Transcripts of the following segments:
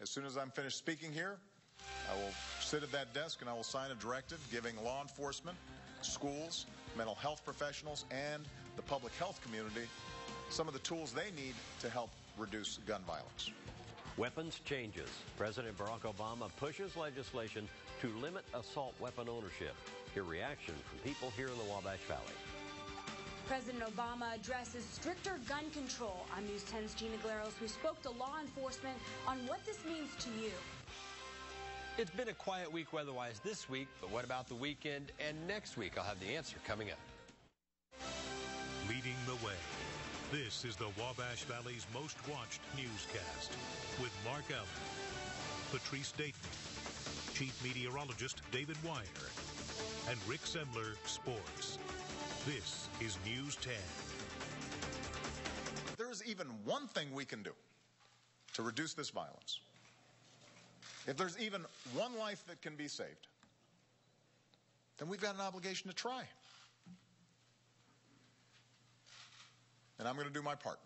As soon as I'm finished speaking here, I will sit at that desk and I will sign a directive giving law enforcement, schools, mental health professionals, and the public health community some of the tools they need to help reduce gun violence. Weapons changes. President Barack Obama pushes legislation to limit assault weapon ownership. Hear reaction from people here in the Wabash Valley. President Obama addresses stricter gun control. I'm News 10's Gina Glaros, who spoke to law enforcement on what this means to you. It's been a quiet week weather-wise this week, but what about the weekend and next week? I'll have the answer coming up. Leading the way. This is the Wabash Valley's most watched newscast with Mark Allen, Patrice Dayton, Chief Meteorologist David Weiner, and Rick Semler, Sports. This is News 10. If there's even one thing we can do to reduce this violence, if there's even one life that can be saved, then we've got an obligation to try. And I'm going to do my part.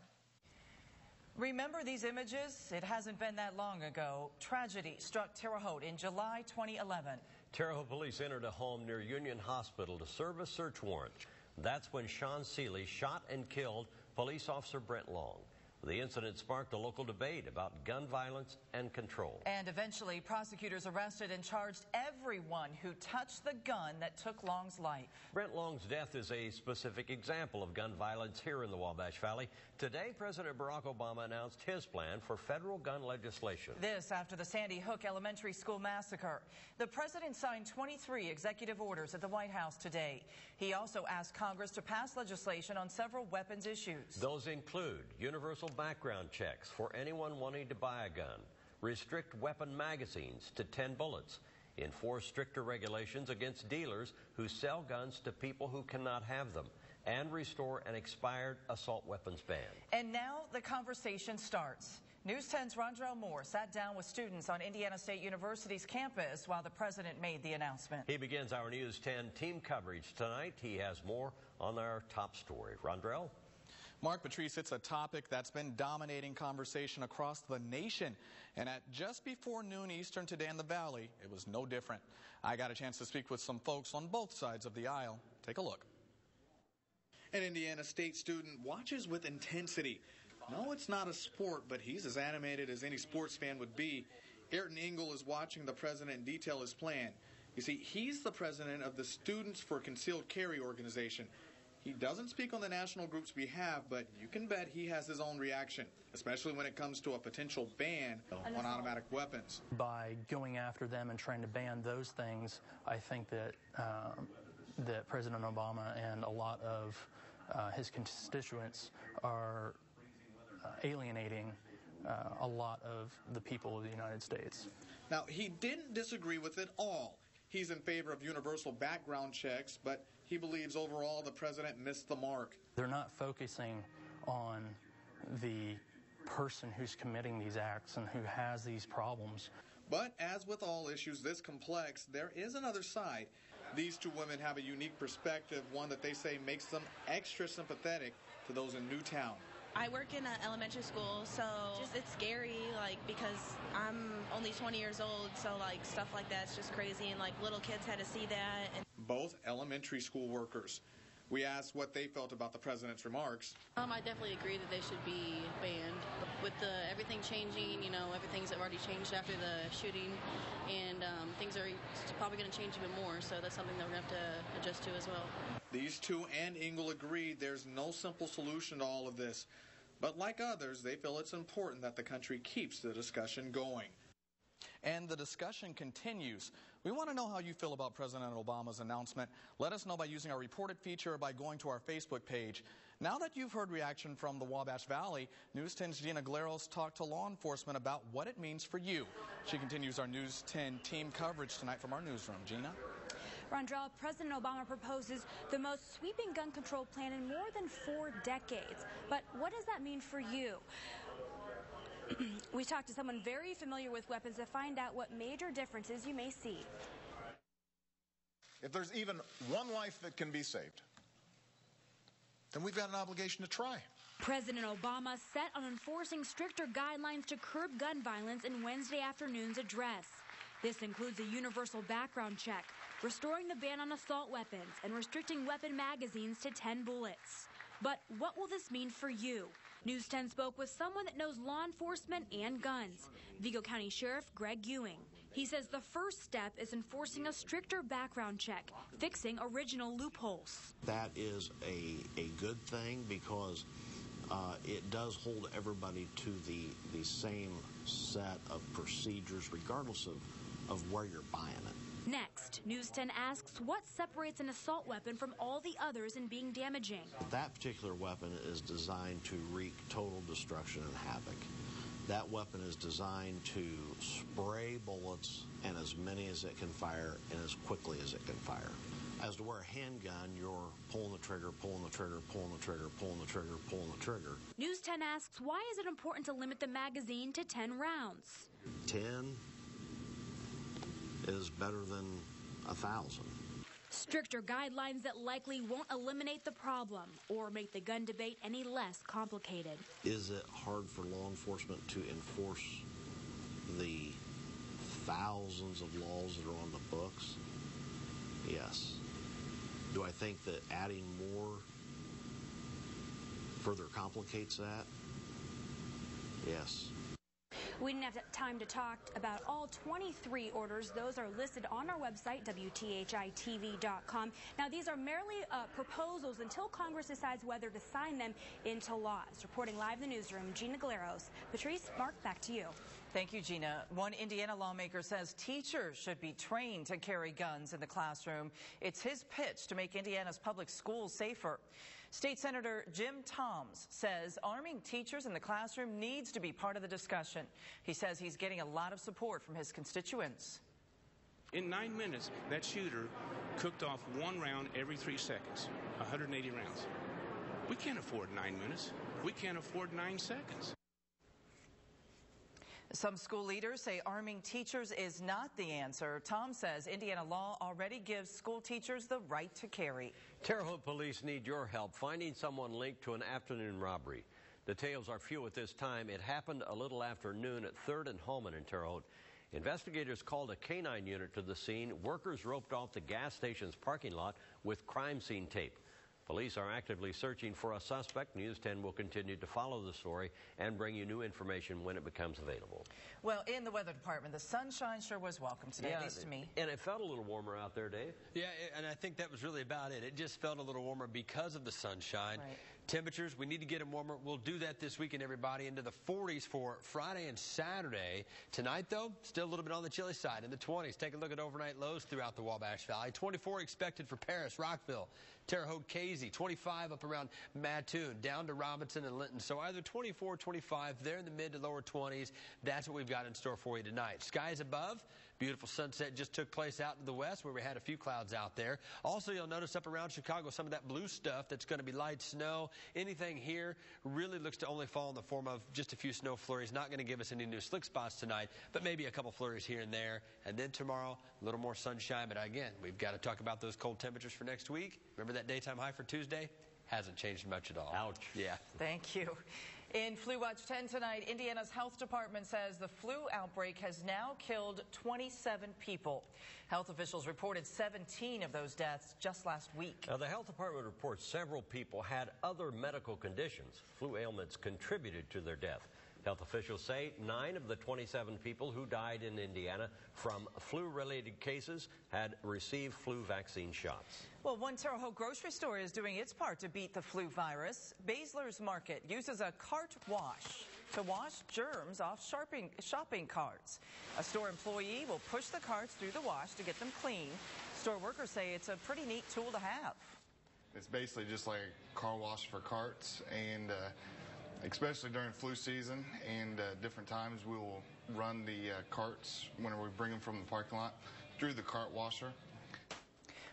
Remember these images? It hasn't been that long ago. Tragedy struck Terre Haute in July 2011. Terre Haute police entered a home near Union Hospital to serve a search warrant. That's when Sean Seeley shot and killed police officer Brent Long. The incident sparked a local debate about gun violence and control. And eventually, prosecutors arrested and charged everyone who touched the gun that took Long's life. Brent Long's death is a specific example of gun violence here in the Wabash Valley. Today, President Barack Obama announced his plan for federal gun legislation. This after the Sandy Hook Elementary School massacre. The president signed 23 executive orders at the White House today. He also asked Congress to pass legislation on several weapons issues. Those include universal background checks for anyone wanting to buy a gun, restrict weapon magazines to 10 bullets, enforce stricter regulations against dealers who sell guns to people who cannot have them, and restore an expired assault weapons ban. And now the conversation starts. News 10's Rondrell Moore sat down with students on Indiana State University's campus while the president made the announcement. He begins our News 10 team coverage tonight. He has more on our top story. Rondrell? Mark, Patrice, it's a topic that's been dominating conversation across the nation. And at just before noon Eastern today in the Valley, it was no different. I got a chance to speak with some folks on both sides of the aisle. Take a look. An Indiana State student watches with intensity. No, it's not a sport, but he's as animated as any sports fan would be. Ayrton Engel is watching the president detail his plan. You see, he's the president of the Students for Concealed Carry organization. He doesn't speak on the national group's behalf, but you can bet he has his own reaction, especially when it comes to a potential ban on automatic weapons. By going after them and trying to ban those things, I think that that President Obama and a lot of his constituents are alienating a lot of the people of the United States. Now, he didn't disagree with it all. He's in favor of universal background checks, but he believes overall the president missed the mark. They're not focusing on the person who's committing these acts and who has these problems. But as with all issues this complex, there is another side. These two women have a unique perspective, one that they say makes them extra sympathetic to those in Newtown. I work in an elementary school, so it's scary, because I'm only 20 years old, so, stuff like that's just crazy, and, little kids had to see that. And both elementary school workers. We asked what they felt about the president's remarks. I definitely agree that they should be banned. With everything changing, everything's already changed after the shooting, and things are probably going to change even more, so that's something that we're going to have to adjust to as well. These two and Engel agreed there's no simple solution to all of this. But like others, they feel it's important that the country keeps the discussion going. And the discussion continues. We want to know how you feel about President Obama's announcement. Let us know by using our reported feature or by going to our Facebook page. Now that you've heard reaction from the Wabash Valley, News 10's Gina Glaros talked to law enforcement about what it means for you. She continues our News 10 team coverage tonight from our newsroom. Gina? Rondrell, President Obama proposes the most sweeping gun control plan in more than 4 decades. But what does that mean for you? We talked to someone very familiar with weapons to find out what major differences you may see. If there's even one life that can be saved, then we've got an obligation to try. President Obama set on enforcing stricter guidelines to curb gun violence in Wednesday afternoon's address. This includes a universal background check, restoring the ban on assault weapons, and restricting weapon magazines to 10 bullets. But what will this mean for you? News 10 spoke with someone that knows law enforcement and guns, Vigo County Sheriff Greg Ewing. He says the first step is enforcing a stricter background check, fixing original loopholes. That is a good thing because it does hold everybody to the same set of procedures regardless of where you're buying it. Next, News 10 asks what separates an assault weapon from all the others in being damaging. That particular weapon is designed to wreak total destruction and havoc. That weapon is designed to spray bullets and as many as it can fire and as quickly as it can fire. As to where a handgun, you're pulling the trigger, pulling the trigger, pulling the trigger, pulling the trigger, pulling the trigger. News 10 asks why is it important to limit the magazine to 10 rounds? 10 is better than 1,000. Stricter guidelines that likely won't eliminate the problem or make the gun debate any less complicated. Is it hard for law enforcement to enforce the thousands of laws that are on the books? Yes. Do I think that adding more further complicates that? Yes. We didn't have time to talk about all 23 orders. Those are listed on our website, WTHITV.com. Now, these are merely proposals until Congress decides whether to sign them into laws. Reporting live in the newsroom, Gina Galeros. Patrice, Mark, back to you. Thank you, Gina. One Indiana lawmaker says teachers should be trained to carry guns in the classroom. It's his pitch to make Indiana's public schools safer. State Senator Jim Toms says arming teachers in the classroom needs to be part of the discussion. He says he's getting a lot of support from his constituents. In 9 minutes, that shooter cooked off 1 round every 3 seconds, 180 rounds. We can't afford 9 minutes. We can't afford 9 seconds. Some school leaders say arming teachers is not the answer. Tom says Indiana law already gives school teachers the right to carry. Terre Haute police need your help finding someone linked to an afternoon robbery. Details are few at this time. It happened a little after noon at 3rd and Holman in Terre Haute. Investigators called a canine unit to the scene. Workers roped off the gas station's parking lot with crime scene tape. Police are actively searching for a suspect. News 10 will continue to follow the story and bring you new information when it becomes available. Well, in the weather department, the sunshine sure was welcome today, at least to me. And it felt a little warmer out there, Dave. Yeah, and I think that was really about it. It just felt a little warmer because of the sunshine. Right. Temperatures, we need to get them warmer. We'll do that this weekend, everybody, into the 40s for Friday and Saturday. Tonight, though, still a little bit on the chilly side, in the 20s. Take a look at overnight lows throughout the Wabash Valley. 24 expected for Paris, Rockville, Terre Haute, Casey. 25 up around Mattoon, down to Robinson and Linton. So either 24, 25, there in the mid to lower 20s. That's what we've got in store for you tonight. Skies above. Beautiful sunset just took place out to the west where we had a few clouds out there. Also, you'll notice up around Chicago some of that blue stuff that's going to be light snow. Anything here really looks to only fall in the form of just a few snow flurries. Not going to give us any new slick spots tonight, but maybe a couple flurries here and there. And then tomorrow, a little more sunshine. But again, we've got to talk about those cold temperatures for next week. Remember that daytime high for Tuesday? Hasn't changed much at all. Ouch. Yeah. Thank you. In Flu Watch 10 tonight, Indiana's health department says the flu outbreak has now killed 27 people. Health officials reported 17 of those deaths just last week. Now, the health department reports several people had other medical conditions. Flu ailments contributed to their death. Health officials say 9 of the 27 people who died in Indiana from flu-related cases had received flu vaccine shots. Well, one Terre Haute grocery store is doing its part to beat the flu virus. Baszler's Market uses a cart wash to wash germs off shopping carts. A store employee will push the carts through the wash to get them clean. Store workers say it's a pretty neat tool to have. It's basically just like a car wash for carts, and especially during flu season and different times, we will run the carts whenever we bring them from the parking lot through the cart washer.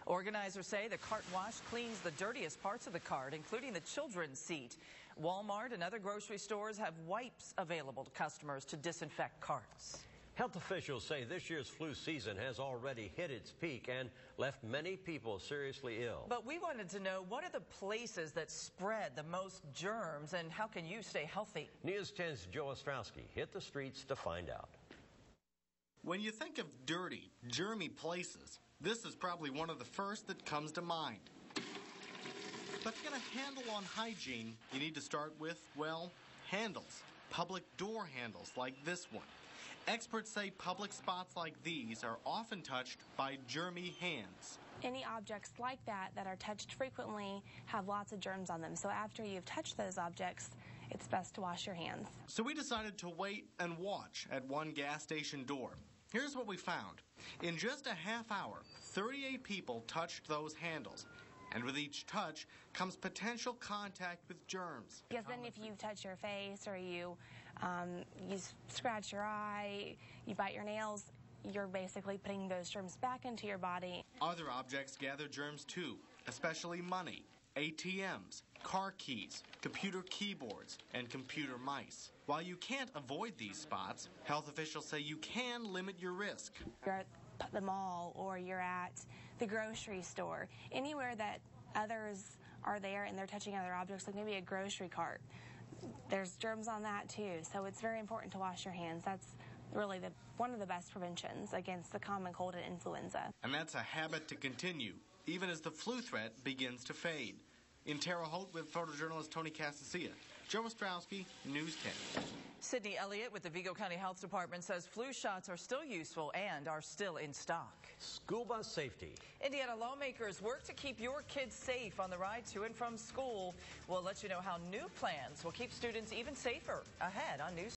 Organizers say the cart wash cleans the dirtiest parts of the cart, including the children's seat. Walmart and other grocery stores have wipes available to customers to disinfect carts. Health officials say this year's flu season has already hit its peak and left many people seriously ill. But we wanted to know, what are the places that spread the most germs and how can you stay healthy? News 10's Joe Ostrowski hit the streets to find out. When you think of dirty, germy places, this is probably one of the first that comes to mind. But to get a handle on hygiene, you need to start with, well, handles. Public door handles like this one. Experts say public spots like these are often touched by germy hands. Any objects like that are touched frequently have lots of germs on them. So after you've touched those objects, it's best to wash your hands. So we decided to wait and watch at one gas station door. Here's what we found. In just a half hour, 38 people touched those handles. And with each touch comes potential contact with germs. Because then if you touch your face or you scratch your eye, you bite your nails, you're basically putting those germs back into your body. Other objects gather germs too, especially money, ATMs, car keys, computer keyboards, and computer mice. While you can't avoid these spots, health officials say you can limit your risk. You're at the mall or you're at the grocery store, anywhere that others are there and they're touching other objects, like maybe a grocery cart. There's germs on that too, so it's very important to wash your hands. That's really one of the best preventions against the common cold and influenza. And that's a habit to continue, even as the flu threat begins to fade. In Terre Haute with photojournalist Tony Casasilla, Joe Ostrowski, News 10. Sydney Elliott with the Vigo County Health Department says flu shots are still useful and are still in stock. School bus safety. Indiana lawmakers work to keep your kids safe on the ride to and from school. We'll let you know how new plans will keep students even safer ahead on News.